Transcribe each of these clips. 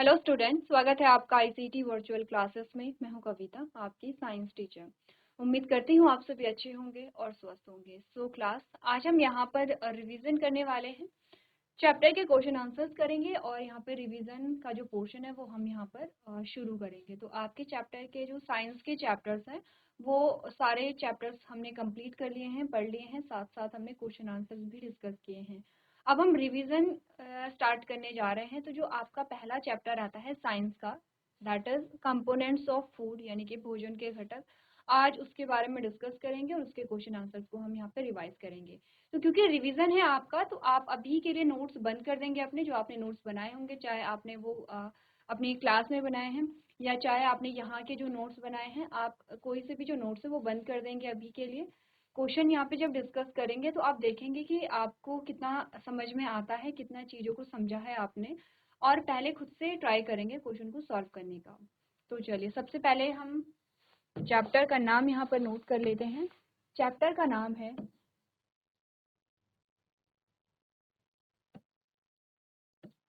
Hello student, स्वागत है आपका आईसीटी वर्चुअल क्लासेस में। मैं हूं कविता, आपकी साइंस टीचर। उम्मीद करती हूं आप सभी अच्छे होंगे और स्वस्थ होंगे। क्लास आज हम यहां पर रिवीजन करने वाले हैं। चैप्टर के क्वेश्चन आंसर्स करेंगे और यहाँ पर रिवीजन का जो पोर्शन है वो हम यहाँ पर शुरू करेंगे। तो आपके चैप्टर के जो साइंस के चैप्टर्स हैं वो सारे चैप्टर्स हमने कंप्लीट कर लिए हैं, पढ़ लिए हैं, साथ साथ हमने क्वेश्चन आंसर्स भी डिस्कस किए हैं। अब हम रिवीजन स्टार्ट करने जा रहे हैं। तो जो आपका पहला चैप्टर आता है साइंस का, that is components of food, यानी कि भोजन के घटक, आज उसके बारे में डिस्कस करेंगे और उसके क्वेश्चन आंसर्स को हम यहाँ पे रिवाइज करेंगे। तो क्योंकि रिवीजन है आपका, तो आप अभी के लिए नोट्स बंद कर देंगे अपने, जो आपने नोट्स बनाए होंगे, चाहे आपने वो अपनी क्लास में बनाए हैं या चाहे आपने यहाँ के जो नोट्स बनाए हैं, आप कोई से भी जो नोट्स है वो बंद कर देंगे अभी के लिए। क्वेश्चन यहाँ पे जब डिस्कस करेंगे तो आप देखेंगे कि आपको कितना समझ में आता है, कितना चीज़ों को समझा है आपने, और पहले खुद से ट्राई करेंगे क्वेश्चन को सॉल्व करने का। तो चलिए, सबसे पहले हम चैप्टर का नाम यहाँ पर नोट कर लेते हैं। चैप्टर का नाम है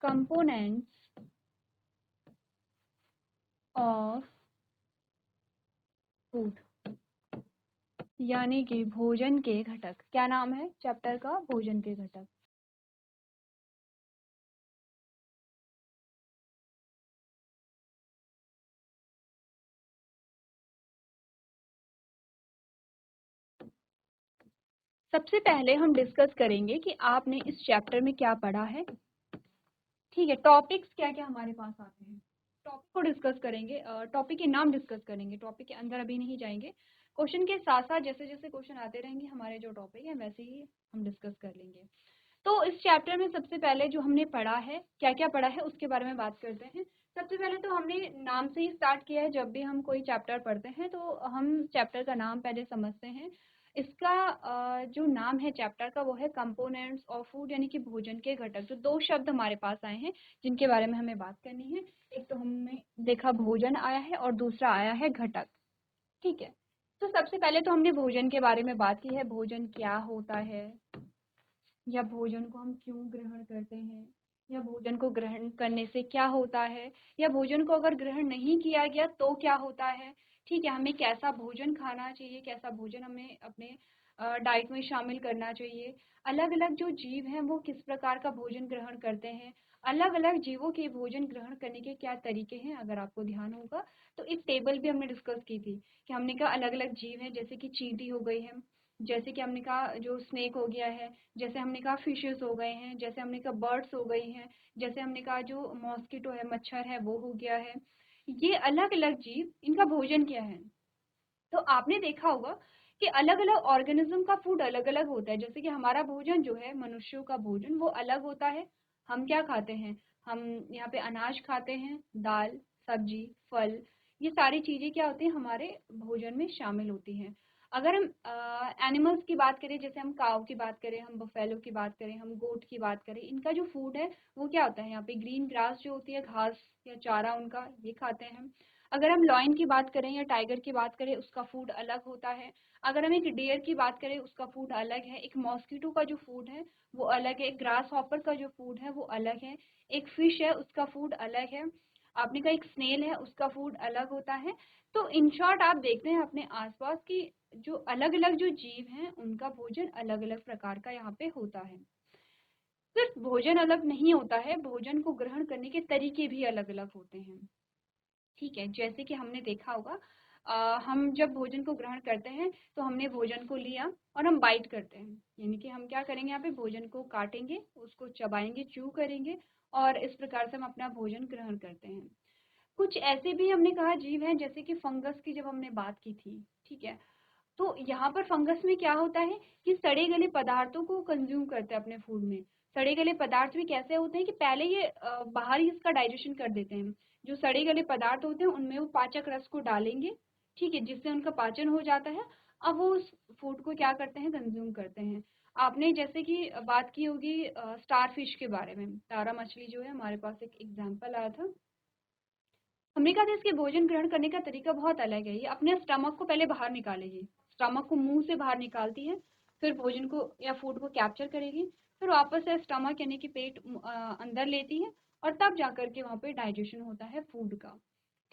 कंपोनेंट्स ऑफ फूड, यानी कि भोजन के घटक। क्या नाम है चैप्टर का? भोजन के घटक। सबसे पहले हम डिस्कस करेंगे कि आपने इस चैप्टर में क्या पढ़ा है। ठीक है, टॉपिक्स क्या क्या हमारे पास आते हैं, टॉपिक को डिस्कस करेंगे, टॉपिक के नाम डिस्कस करेंगे, टॉपिक के अंदर अभी नहीं जाएंगे। क्वेश्चन के साथ साथ जैसे जैसे क्वेश्चन आते रहेंगे हमारे जो टॉपिक है वैसे ही हम डिस्कस कर लेंगे। तो इस चैप्टर में सबसे पहले जो हमने पढ़ा है, क्या क्या पढ़ा है उसके बारे में बात करते हैं। सबसे पहले तो हमने नाम से ही स्टार्ट किया है। जब भी हम कोई चैप्टर पढ़ते हैं तो हम चैप्टर का नाम पहले समझते हैं। इसका जो नाम है चैप्टर का वो है कंपोनेंट्स ऑफ फूड, यानी कि भोजन के घटक। जो दो शब्द हमारे पास आए हैं जिनके बारे में हमें बात करनी है, एक तो हमने देखा भोजन आया है और दूसरा आया है घटक। ठीक है, तो सबसे पहले तो हमने भोजन के बारे में बात की है। भोजन क्या होता है, या भोजन को हम क्यों ग्रहण करते हैं, या भोजन को ग्रहण करने से क्या होता है, या भोजन को अगर ग्रहण नहीं किया गया तो क्या होता है। ठीक है, हमें कैसा भोजन खाना चाहिए, कैसा भोजन हमें अपने डाइट में शामिल करना चाहिए। अलग अलग जो जीव हैं वो किस प्रकार का भोजन ग्रहण करते हैं, अलग अलग जीवों के भोजन ग्रहण करने के क्या तरीके हैं। अगर आपको ध्यान होगा तो एक टेबल भी हमने डिस्कस की थी कि हमने कहा अलग अलग जीव हैं, जैसे कि चींटी हो गई है, जैसे कि हमने कहा जो स्नेक हो गया है, जैसे हमने कहा फिशेस हो गए हैं, जैसे हमने कहा बर्ड्स हो गई हैं, जैसे हमने कहा जो मॉस्किटो है, मच्छर है, वो हो गया है। ये अलग अलग जीव, इनका भोजन क्या है। तो आपने देखा होगा कि अलग अलग ऑर्गेनिज्म का फूड अलग अलग होता है। जैसे कि हमारा भोजन जो है, मनुष्यों का भोजन, वो अलग होता है। हम क्या खाते हैं? हम यहाँ पे अनाज खाते हैं, दाल, सब्जी, फल, ये सारी चीजें क्या होती हैं हमारे भोजन में शामिल होती हैं। अगर हम एनिमल्स की बात करें, जैसे हम काऊ की बात करें, हम बफेलो की बात करें, हम गोट की बात करें, इनका जो फूड है वो क्या होता है, यहाँ पे ग्रीन ग्रास जो होती है, घास या चारा उनका, ये खाते हैं हम। अगर हम लॉयन की बात करें या टाइगर की बात करें, उसका फूड अलग होता है। अगर हम एक डियर की बात करें, उसका फूड अलग है। एक मॉस्किटो का जो फूड है वो अलग है। एक ग्रास हॉपर का जो फूड है वो अलग है। एक फिश है, उसका फूड अलग है। आपने कहा एक स्नेल है, उसका फूड अलग होता है। तो इन शॉर्ट आप देखते हैं अपने आसपास की जो अलग अलग जो जीव हैं उनका भोजन अलग अलग प्रकार का यहाँ पे होता है। सिर्फ भोजन अलग नहीं होता है, भोजन को ग्रहण करने के तरीके भी अलग अलग होते हैं। ठीक है, जैसे कि हमने देखा होगा, हम जब भोजन को ग्रहण करते हैं तो हमने भोजन को लिया और हम बाइट करते हैं, यानी कि हम क्या करेंगे, यहाँ पे भोजन को काटेंगे, उसको चबाएंगे, च्यू करेंगे, और इस प्रकार से हम अपना भोजन ग्रहण करते हैं। कुछ ऐसे भी हमने कहा जीव हैं, जैसे कि फंगस की जब हमने बात की थी। ठीक है, तो यहाँ पर फंगस में क्या होता है कि सड़े गले पदार्थों को कंज्यूम करते हैं अपने फूड में। सड़े गले पदार्थ भी कैसे होते हैं कि पहले ये बाहर ही इसका डाइजेशन कर देते हैं। जो सड़े गले पदार्थ होते हैं उनमें वो पाचक रस को डालेंगे, ठीक है, जिससे उनका पाचन हो जाता है। अब वो उस फूड को क्या करते हैं, कंज्यूम करते हैं। आपने जैसे कि बात की होगी स्टार फिश के बारे में, तारा मछली जो है, हमारे पास एक एग्जाम्पल आया था। हमने कहा था इसके भोजन ग्रहण करने का तरीका बहुत अलग है। ये अपने स्टमक को पहले बाहर निकालेगी, स्टमक को मुंह से बाहर निकालती है, फिर भोजन को या फूड को कैप्चर करेगी, फिर वापस से स्टमक यानी कि पेट अंदर लेती है, और तब जाकर के वहाँ पे डाइजेशन होता है फूड का।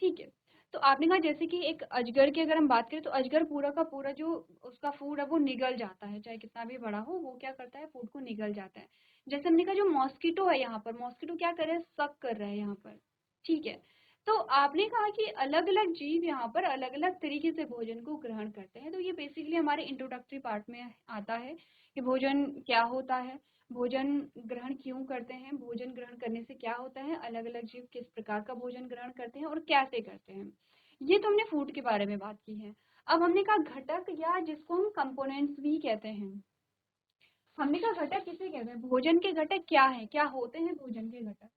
ठीक है, तो आपने कहा जैसे कि एक अजगर की अगर हम बात करें तो अजगर पूरा का पूरा जो उसका फूड है वो निगल जाता है, चाहे कितना भी बड़ा हो वो क्या करता है, फूड को निगल जाता है। जैसे हमने कहा जो मॉस्किटो है यहाँ पर, मॉस्किटो क्या कर रहा है, सक कर रहा है यहाँ पर। ठीक है, तो आपने कहा कि अलग अलग जीव यहाँ पर अलग अलग तरीके से भोजन को ग्रहण करते हैं, तो ये बेसिकली हमारे इंट्रोडक्टरी पार्ट में आता है कि भोजन क्या होता है, भोजन ग्रहण क्यों करते हैं, भोजन ग्रहण करने से क्या होता है, अलग अलग जीव किस प्रकार का भोजन ग्रहण करते हैं और कैसे करते हैं। ये तो हमने फूड के बारे में बात की है। अब हमने कहा घटक, या जिसको हम कंपोनेंट्स भी कहते हैं, हमने कहा घटक किसे कहते हैं, भोजन के घटक क्या है, क्या होते हैं भोजन के घटक।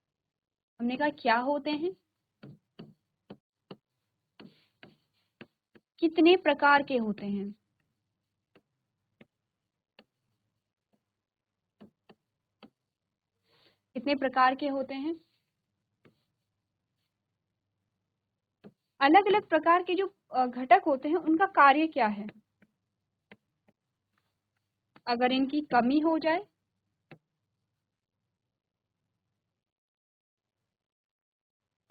हमने कहा क्या होते हैं, कितने प्रकार के होते हैं, कितने प्रकार के होते हैं, अलग अलग प्रकार के जो घटक होते हैं उनका कार्य क्या है, अगर इनकी कमी हो जाए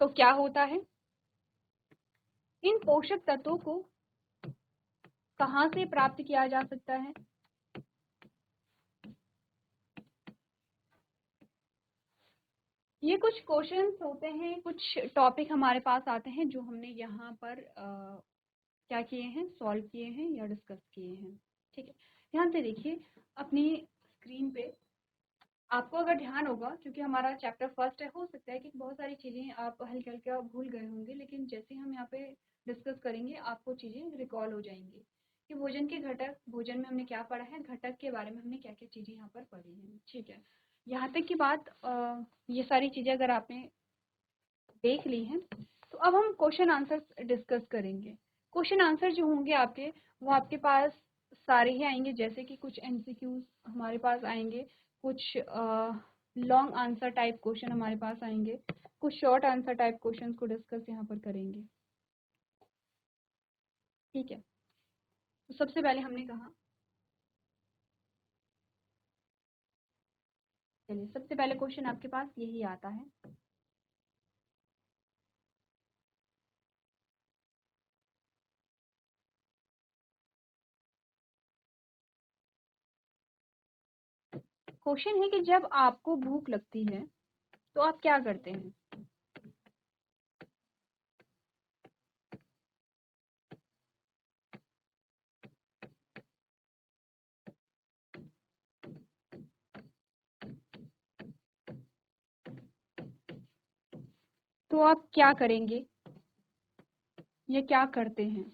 तो क्या होता है, इन पोषक तत्वों को कहाँ से प्राप्त किया जा सकता है। ये कुछ क्वेश्चंस होते हैं, कुछ टॉपिक हमारे पास आते हैं जो हमने यहाँ पर क्या किए हैं, सॉल्व किए हैं या डिस्कस किए हैं। ठीक है, ध्यान से देखिए अपनी स्क्रीन पे। आपको अगर ध्यान होगा, क्योंकि हमारा चैप्टर फर्स्ट है, हो सकता है कि बहुत सारी चीज़ें आप हल्का हल्का भूल गए होंगे, लेकिन जैसे हम यहाँ पे डिस्कस करेंगे आपको चीज़ें रिकॉल हो जाएंगी कि भोजन के घटक, भोजन में हमने क्या पढ़ा है, घटक के बारे में हमने क्या क्या चीज़ें यहाँ पर पढ़ी हैं। ठीक है, यहाँ तक की बात ये सारी चीज़ें अगर आपने देख ली हैं तो अब हम क्वेश्चन आंसर डिस्कस करेंगे। क्वेश्चन आंसर जो होंगे आपके, वो आपके पास सारे ही आएंगे, जैसे कि कुछ एमसीक्यूज हमारे पास आएंगे, कुछ लॉन्ग आंसर टाइप क्वेश्चन हमारे पास आएंगे, कुछ शॉर्ट आंसर टाइप क्वेश्चन को डिस्कस यहाँ पर करेंगे। ठीक है, तो सबसे पहले हमने कहा, चलिए सबसे पहले क्वेश्चन आपके पास यही आता है, क्वेश्चन है कि जब आपको भूख लगती है तो आप क्या करते हैं। तो आप क्या करेंगे या क्या करते हैं।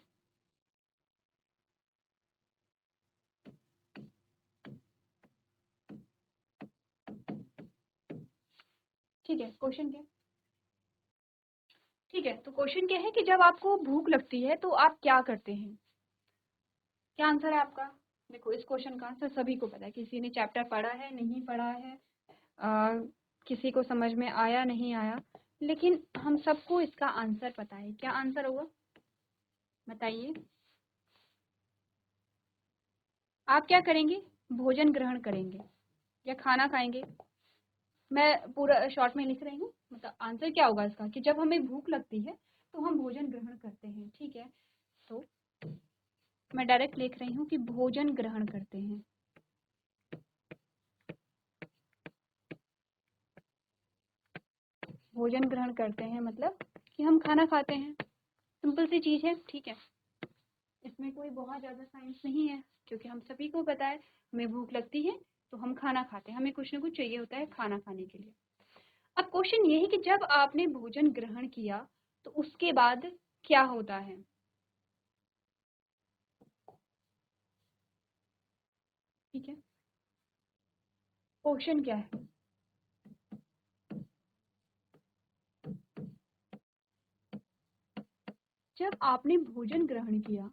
ठीक है, क्वेश्चन क्या, ठीक है, तो क्वेश्चन क्या है कि जब आपको भूख लगती है तो आप क्या करते हैं। क्या आंसर है आपका। देखो इस क्वेश्चन का आंसर सभी को पता है, किसी ने चैप्टर पढ़ा है नहीं पढ़ा है, आ, किसी को समझ में आया नहीं आया, लेकिन हम सबको इसका आंसर पता है। क्या आंसर होगा बताइए। आप क्या करेंगे, भोजन ग्रहण करेंगे या खाना खाएंगे। मैं पूरा शॉर्ट में लिख रही हूँ, मतलब आंसर क्या होगा इसका कि जब हमें भूख लगती है तो हम भोजन ग्रहण करते हैं। ठीक है, तो मैं डायरेक्ट लिख रही हूँ कि भोजन ग्रहण करते हैं। भोजन ग्रहण करते हैं मतलब कि हम खाना खाते हैं, सिंपल सी चीज़ है। ठीक है, इसमें कोई बहुत ज़्यादा साइंस नहीं है, क्योंकि हम सभी को पता है हमें भूख लगती है तो हम खाना खाते हैं, हमें कुछ ना कुछ चाहिए होता है खाना खाने के लिए। अब क्वेश्चन ये है कि जब आपने भोजन ग्रहण किया तो उसके बाद क्या होता है। ठीक है, क्वेश्चन क्या है, जब आपने भोजन ग्रहण किया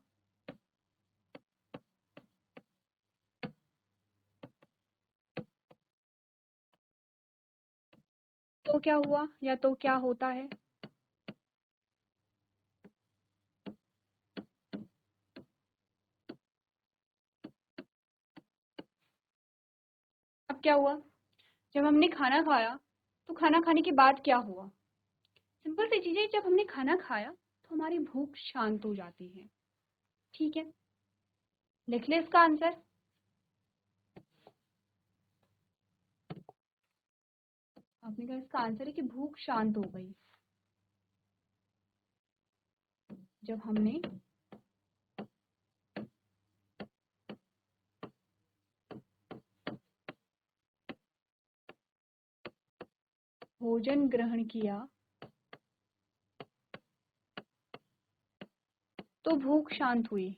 तो क्या हुआ या तो क्या होता है। अब क्या हुआ, जब हमने खाना खाया तो खाना खाने के बाद क्या हुआ? सिंपल सी चीज़ है, जब हमने खाना खाया तो हमारी भूख शांत हो जाती है। ठीक है, लिख ले इसका आंसर। आपने कहा इसका आंसर है कि भूख शांत हो गई जब हमने भोजन ग्रहण किया तो भूख शांत हुई।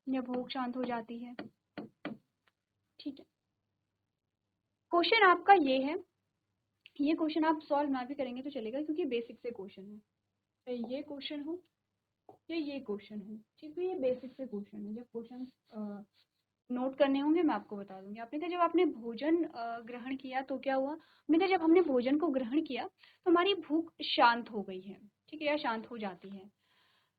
या भूख शांत हो जाती है। ठीक है, क्वेश्चन आपका ये है, ये क्वेश्चन आप सॉल्व ना भी करेंगे तो चलेगा क्योंकि बेसिक से क्वेश्चन है। चाहे ये क्वेश्चन हो या ये क्वेश्चन हो, ठीक है, ये बेसिक से क्वेश्चन है। जब क्वेश्चन नोट करने होंगे मैं आपको बता दूंगी। आपने कहा जब आपने भोजन ग्रहण किया तो क्या हुआ? हमने कहा जब हमने भोजन को ग्रहण किया तो हमारी भूख शांत हो गई है। ठीक है, या शांत हो जाती है।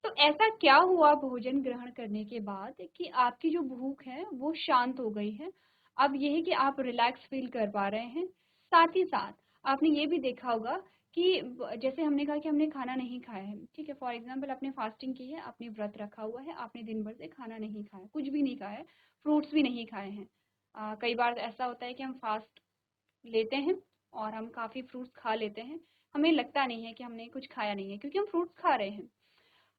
तो ऐसा क्या हुआ भोजन ग्रहण करने के बाद कि आपकी जो भूख है वो शांत हो गई है? अब ये है कि आप रिलैक्स फील कर पा रहे हैं। साथ ही साथ आपने ये भी देखा होगा कि जैसे हमने कहा कि हमने खाना नहीं खाया है, ठीक है, फॉर एग्जाम्पल आपने फास्टिंग की है, आपने व्रत रखा हुआ है, आपने दिन भर से खाना नहीं खाया, कुछ भी नहीं खाया है, फ्रूट्स भी नहीं खाए हैं। कई बार ऐसा होता है कि हम फास्ट लेते हैं और हम काफ़ी फ्रूट्स खा लेते हैं, हमें लगता नहीं है कि हमने कुछ खाया नहीं है क्योंकि हम फ्रूट्स खा रहे हैं।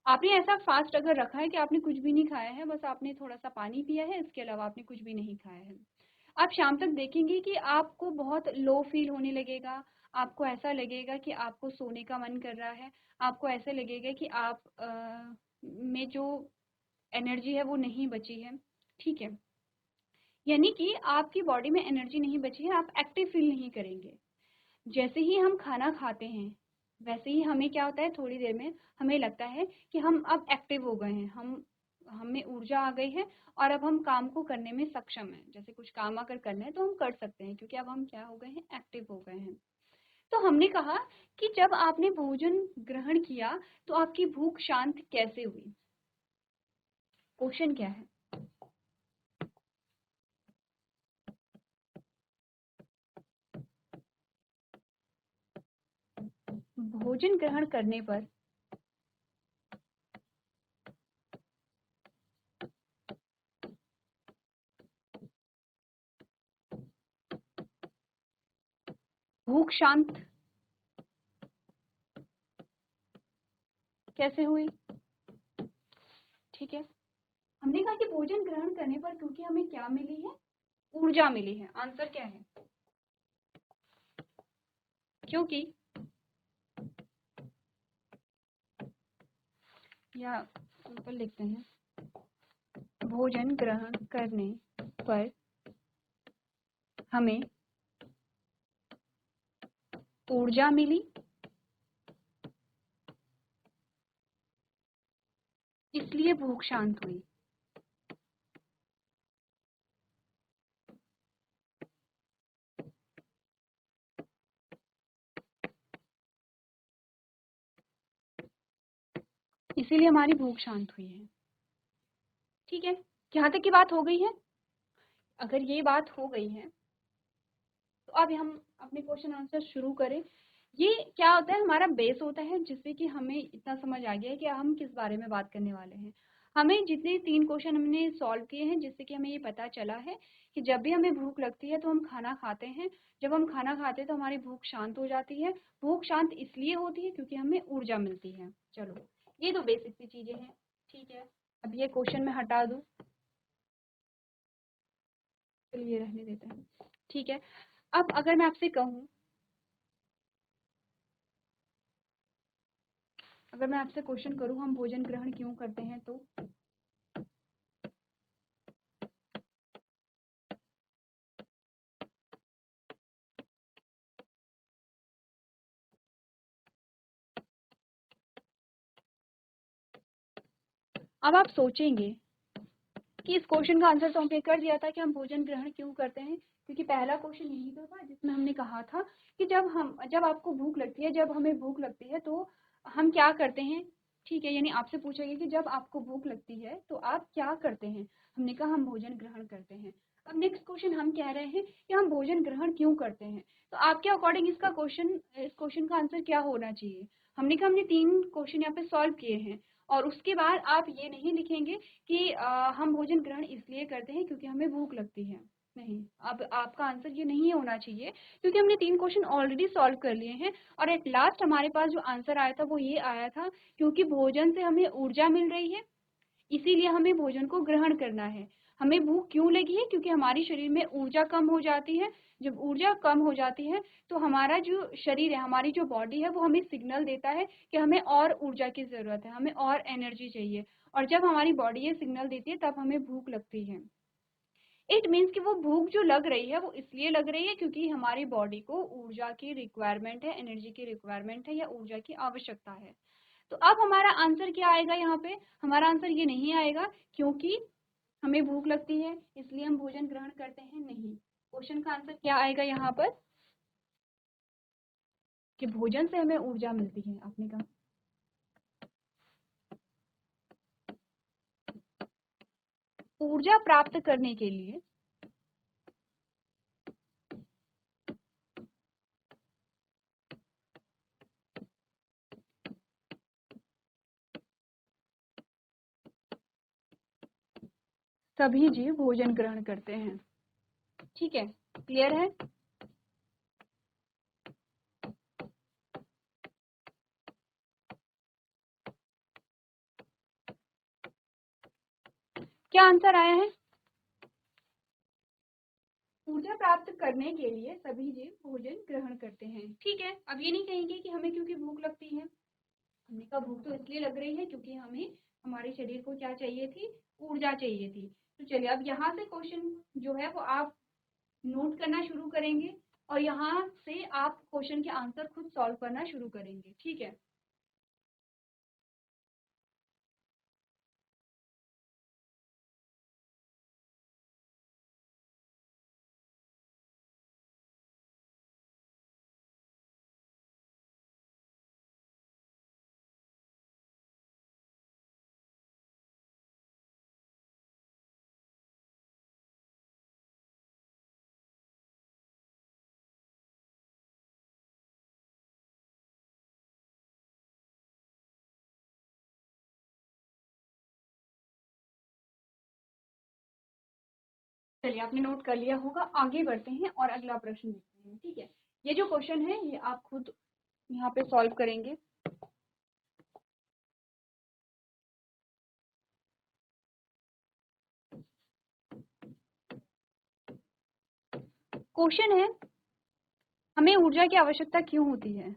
आपने ऐसा फास्ट अगर रखा है कि आपने कुछ भी नहीं खाया है, बस आपने थोड़ा सा पानी पिया है, इसके अलावा आपने कुछ भी नहीं खाया है, आप शाम तक देखेंगे कि आपको बहुत लो फील होने लगेगा। आपको ऐसा लगेगा कि आपको सोने का मन कर रहा है। आपको ऐसा लगेगा कि आप में जो एनर्जी है वो नहीं बची है। ठीक है, यानी कि आपकी बॉडी में एनर्जी नहीं बची है, आप एक्टिव फील नहीं करेंगे। जैसे ही हम खाना खाते हैं वैसे ही हमें क्या होता है, थोड़ी देर में हमें लगता है कि हम अब एक्टिव हो गए हैं, हम में ऊर्जा आ गई है और अब हम काम को करने में सक्षम हैं। जैसे कुछ काम अगर करना है तो हम कर सकते हैं क्योंकि अब हम क्या हो गए हैं, एक्टिव हो गए हैं। तो हमने कहा कि जब आपने भोजन ग्रहण किया तो आपकी भूख शांत कैसे हुई? क्वेश्चन क्या है? भोजन ग्रहण करने पर भूख शांत कैसे हुई? ठीक है, हमने कहा कि भोजन ग्रहण करने पर क्योंकि हमें क्या मिली है, ऊर्जा मिली है। आंसर क्या है? क्योंकि, या सिंपल लिखते हैं, भोजन ग्रहण करने पर हमें ऊर्जा मिली, इसलिए भूख शांत हुई। इसीलिए हमारी भूख शांत हुई है। ठीक है, यहाँ तक की बात हो गई है? अगर ये बात हो गई है तो अब हम अपने क्वेश्चन आंसर शुरू करें। ये क्या होता है, हमारा बेस होता है जिससे कि हमें इतना समझ आ गया है कि हम किस बारे में बात करने वाले हैं। हमें जितने 3 क्वेश्चन हमने सॉल्व किए हैं जिससे कि हमें ये पता चला है कि जब भी हमें भूख लगती है तो हम खाना खाते हैं। जब हम खाना खाते हैं तो हमारी भूख शांत हो जाती है। भूख शांत इसलिए होती है क्योंकि हमें ऊर्जा मिलती है। चलो, ये तो बेसिक सी चीज़ें हैं। ठीक है, अब ये क्वेश्चन मैं हटा दूँ, चलिए रहने देते हैं। ठीक है, अब अगर मैं आपसे कहूँ, अगर मैं आपसे क्वेश्चन करूँ हम भोजन ग्रहण क्यों करते हैं, तो अब आप सोचेंगे कि इस क्वेश्चन का आंसर तो हमने कर दिया था कि हम भोजन ग्रहण क्यों करते हैं, क्योंकि पहला क्वेश्चन यही तो था जिसमें हमने कहा था कि जब आपको भूख लगती है, जब हमें भूख लगती है तो हम क्या करते हैं। ठीक है, यानी आपसे पूछा गया कि जब आपको भूख लगती है तो आप क्या करते हैं। हमने कहा हम भोजन ग्रहण करते हैं। अब नेक्स्ट क्वेश्चन हम कह रहे हैं कि हम भोजन ग्रहण क्यों करते हैं। तो आपके अकॉर्डिंग इस क्वेश्चन का आंसर क्या होना चाहिए। हमने कहा हमने 3 क्वेश्चन यहाँ पे सॉल्व किए हैं और उसके बाद आप ये नहीं लिखेंगे कि हम भोजन ग्रहण इसलिए करते हैं क्योंकि हमें भूख लगती है। नहीं, अब आपका आंसर ये नहीं होना चाहिए क्योंकि हमने 3 क्वेश्चन ऑलरेडी सॉल्व कर लिए हैं और एट लास्ट हमारे पास जो आंसर आया था वो ये आया था क्योंकि भोजन से हमें ऊर्जा मिल रही है, इसीलिए हमें भोजन को ग्रहण करना है। हमें भूख क्यों लगी है, क्योंकि हमारी शरीर में ऊर्जा कम हो जाती है। जब ऊर्जा कम हो जाती है तो हमारा जो शरीर है, हमारी जो बॉडी है, वो हमें सिग्नल देता है कि हमें और ऊर्जा की जरूरत है, हमें और एनर्जी चाहिए। और जब हमारी बॉडी ये सिग्नल देती है तब हमें भूख लगती है। इट मीन्स कि वो भूख जो लग रही है वो इसलिए लग रही है क्योंकि हमारी बॉडी को ऊर्जा की रिक्वायरमेंट है, एनर्जी की रिक्वायरमेंट है या ऊर्जा की आवश्यकता है। तो अब हमारा आंसर क्या आएगा यहाँ पे। हमारा आंसर ये नहीं आएगा क्योंकि हमें भूख लगती है इसलिए हम भोजन ग्रहण करते हैं, नहीं। क्वेश्चन का आंसर क्या आएगा यहाँ पर कि भोजन से हमें ऊर्जा मिलती है। आपने कहा ऊर्जा प्राप्त करने के लिए सभी जीव भोजन ग्रहण करते हैं। ठीक है, क्लियर है। क्या आंसर आया है। ऊर्जा प्राप्त करने के लिए सभी जीव भोजन ग्रहण करते हैं। ठीक है, अब ये नहीं कहेंगे कि हमें क्योंकि भूख लगती है। हमने कहा भूख तो इसलिए लग रही है क्योंकि हमें हमारे शरीर को क्या चाहिए थी, ऊर्जा चाहिए थी। तो चलिए अब यहाँ से क्वेश्चन जो है वो आप नोट करना शुरू करेंगे और यहाँ से आप क्वेश्चन के आंसर खुद सॉल्व करना शुरू करेंगे। ठीक है, चलिए आपने नोट कर लिया होगा। आगे बढ़ते हैं और अगला प्रश्न देखते हैं। ठीक है, ये जो क्वेश्चन है ये आप खुद यहाँ पे सॉल्व करेंगे। क्वेश्चन है हमें ऊर्जा की आवश्यकता क्यों होती है।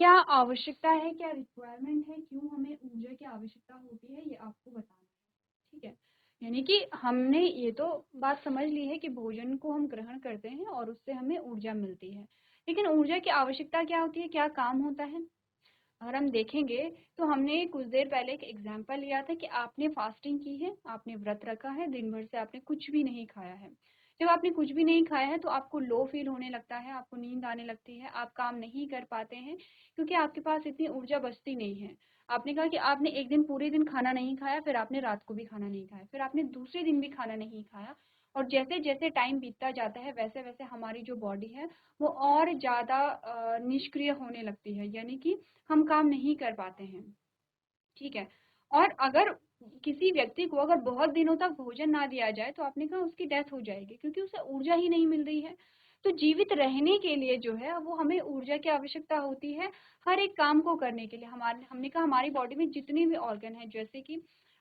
क्या आवश्यकता है, क्या रिक्वायरमेंट है, क्यों हमें ऊर्जा की आवश्यकता होती है, ये आपको बताना है। ठीक है, यानी कि हमने ये तो बात समझ ली है कि भोजन को हम ग्रहण करते हैं और उससे हमें ऊर्जा मिलती है, लेकिन ऊर्जा की आवश्यकता क्या होती है, क्या काम होता है। अगर हम देखेंगे तो हमने कुछ देर पहले एक एग्जाम्पल लिया था कि आपने फास्टिंग की है, आपने व्रत रखा है, दिन भर से आपने कुछ भी नहीं खाया है। जब आपने कुछ भी नहीं खाया है तो आपको लो फील होने लगता है, आपको नींद आने लगती है, आप काम नहीं कर पाते हैं क्योंकि आपके पास इतनी ऊर्जा बचती नहीं है। आपने कहा कि आपने एक दिन पूरे दिन खाना नहीं खाया, फिर आपने रात को भी खाना नहीं खाया, फिर आपने दूसरे दिन भी खाना नहीं खाया, और जैसे जैसे टाइम बीतता जाता है वैसे वैसे हमारी जो बॉडी है वो और ज़्यादा निष्क्रिय होने लगती है, यानी कि हम काम नहीं कर पाते हैं। ठीक है, और अगर किसी व्यक्ति को अगर बहुत दिनों तक भोजन ना दिया जाए तो आपने कहा उसकी डेथ हो जाएगी क्योंकि उसे ऊर्जा ही नहीं मिल रही है। तो जीवित रहने के लिए जो है वो हमें ऊर्जा की आवश्यकता होती है हर एक काम को करने के लिए। हमने कहा हमारी बॉडी में जितने भी ऑर्गन हैं,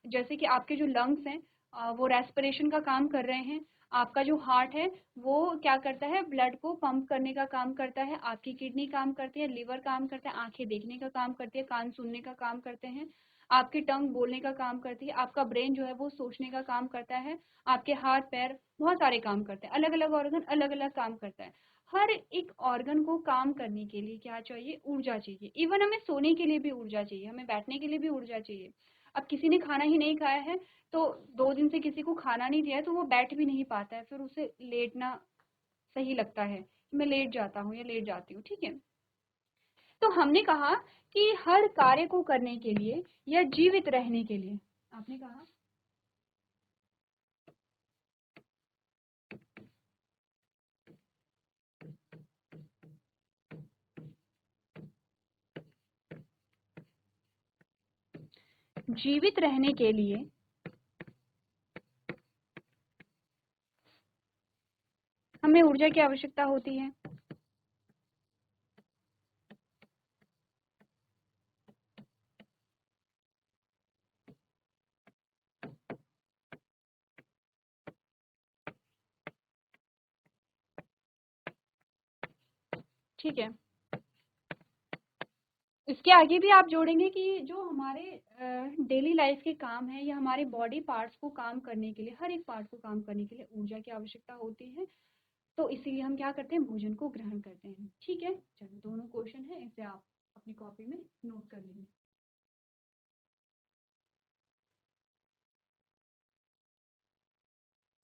जैसे कि आपके जो लंग्स हैं, वो रेस्पिरेशन का काम कर रहे हैं। आपका जो हार्ट है वो क्या करता है, ब्लड को पंप करने का काम करता है। आपकी किडनी काम करती है, लिवर काम करता है, आंखें देखने का काम करती है, कान सुनने का काम करते हैं, आपकी टंग बोलने का काम करती है, आपका ब्रेन जो है वो सोचने का काम करता है, आपके हाथ पैर बहुत सारे काम करते हैं, अलग अलग ऑर्गन अलग अलग काम करता है। हर एक ऑर्गन को काम करने के लिए क्या चाहिए, ऊर्जा चाहिए। इवन हमें सोने के लिए भी ऊर्जा चाहिए, हमें बैठने के लिए भी ऊर्जा चाहिए। अब किसी ने खाना ही नहीं खाया है तो 2 दिन से किसी को खाना नहीं दिया है तो वो बैठ भी नहीं पाता है, फिर उसे लेटना सही लगता है, मैं लेट जाता हूँ या लेट जाती हूँ, ठीक है। तो हमने कहा कि हर कार्य को करने के लिए या जीवित रहने के लिए, आपने कहा जीवित रहने के लिए हमें ऊर्जा की आवश्यकता होती है। ठीक है, इसके आगे भी आप जोड़ेंगे कि जो हमारे डेली लाइफ के काम है या हमारे बॉडी पार्ट्स को काम करने के लिए, हर एक पार्ट को काम करने के लिए ऊर्जा की आवश्यकता होती है। तो इसीलिए हम क्या करते हैं, भोजन को ग्रहण करते हैं। ठीक है, चलो दोनों क्वेश्चन है, इसे आप अपनी कॉपी में नोट कर लेंगे।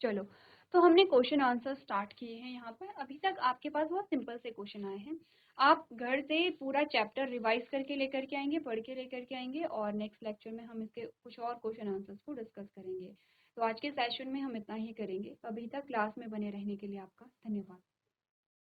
चलो, तो हमने क्वेश्चन आंसर स्टार्ट किए हैं। यहाँ पर अभी तक आपके पास बहुत सिंपल से क्वेश्चन आए हैं। आप घर से पूरा चैप्टर रिवाइज करके लेकर के आएंगे, पढ़ के लेकर के आएंगे, और नेक्स्ट लेक्चर में हम इसके कुछ और क्वेश्चन आंसर्स को डिस्कस करेंगे। तो आज के सेशन में हम इतना ही करेंगे। अभी तक क्लास में बने रहने के लिए आपका धन्यवाद।